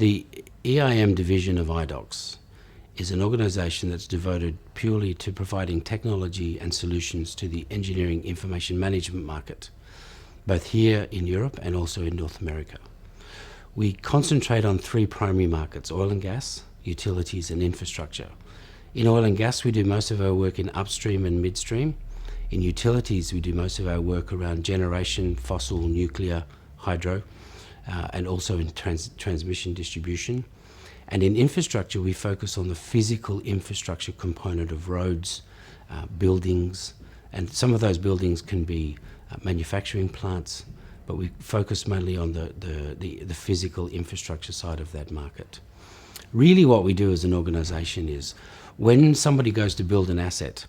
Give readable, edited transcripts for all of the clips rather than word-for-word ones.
The EIM division of Idox is an organisation that's devoted purely to providing technology and solutions to the engineering information management market, both here in Europe and also in North America. We concentrate on three primary markets: oil and gas, utilities and infrastructure. In oil and gas, we do most of our work in upstream and midstream. In utilities, we do most of our work around generation, fossil, nuclear, hydro, and also in transmission distribution. And in infrastructure, we focus on the physical infrastructure component of roads, buildings, and some of those buildings can be manufacturing plants, but we focus mainly on the physical infrastructure side of that market. Really what we do as an organisation is, when somebody goes to build an asset,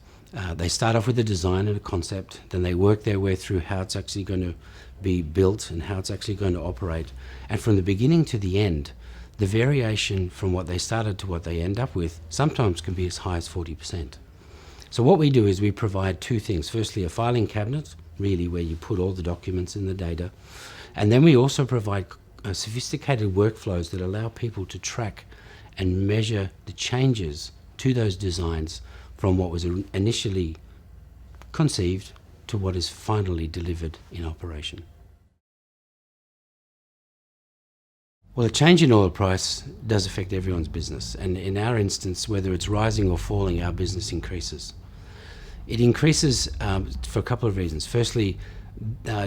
they start off with a design and a concept, then they work their way through how it's actually going to be built and how it's actually going to operate. And from the beginning to the end, the variation from what they started to what they end up with sometimes can be as high as 40%. So what we do is we provide two things. Firstly, a filing cabinet, really where you put all the documents and the data. And then we also provide sophisticated workflows that allow people to track and measure the changes to those designs from what was initially conceived to what is finally delivered in operation. Well, a change in oil price does affect everyone's business, and in our instance, whether it's rising or falling, our business increases. It increases for a couple of reasons. Firstly,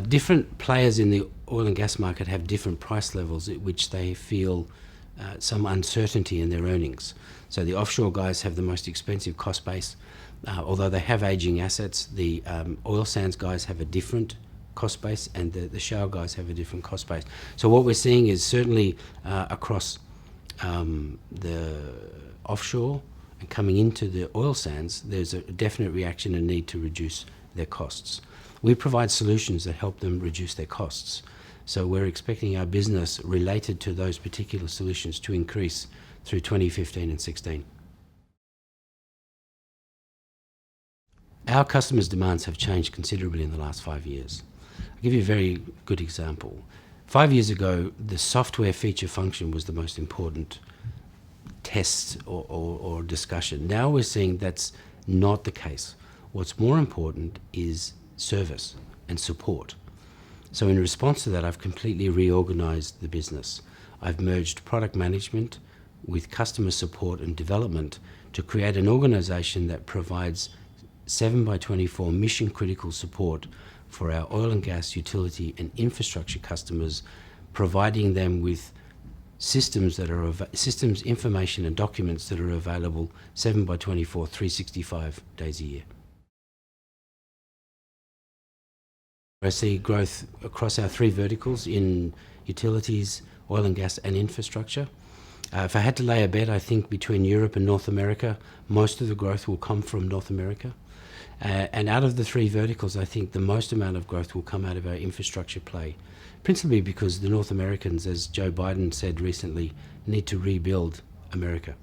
different players in the oil and gas market have different price levels at which they feel some uncertainty in their earnings. So the offshore guys have the most expensive cost base. Although they have aging assets, the oil sands guys have a different cost base, and the shale guys have a different cost base. So what we're seeing is certainly across the offshore and coming into the oil sands, there's a definite reaction and need to reduce their costs. We provide solutions that help them reduce their costs. So we're expecting our business related to those particular solutions to increase through 2015 and 16. Our customers' demands have changed considerably in the last 5 years. I'll give you a very good example. 5 years ago, the software feature function was the most important test or discussion. Now we're seeing that's not the case. What's more important is service and support. So in response to that, I've completely reorganized the business. I've merged product management with customer support and development to create an organization that provides 7x24 mission critical support for our oil and gas, utility and infrastructure customers, providing them with systems, information and documents that are available 7x24, 365 days a year. I see growth across our three verticals in utilities, oil and gas and infrastructure. If I had to lay a bet, I think between Europe and North America, most of the growth will come from North America. And out of the three verticals, I think the most amount of growth will come out of our infrastructure play, principally because the North Americans, as Joe Biden said recently, need to rebuild America.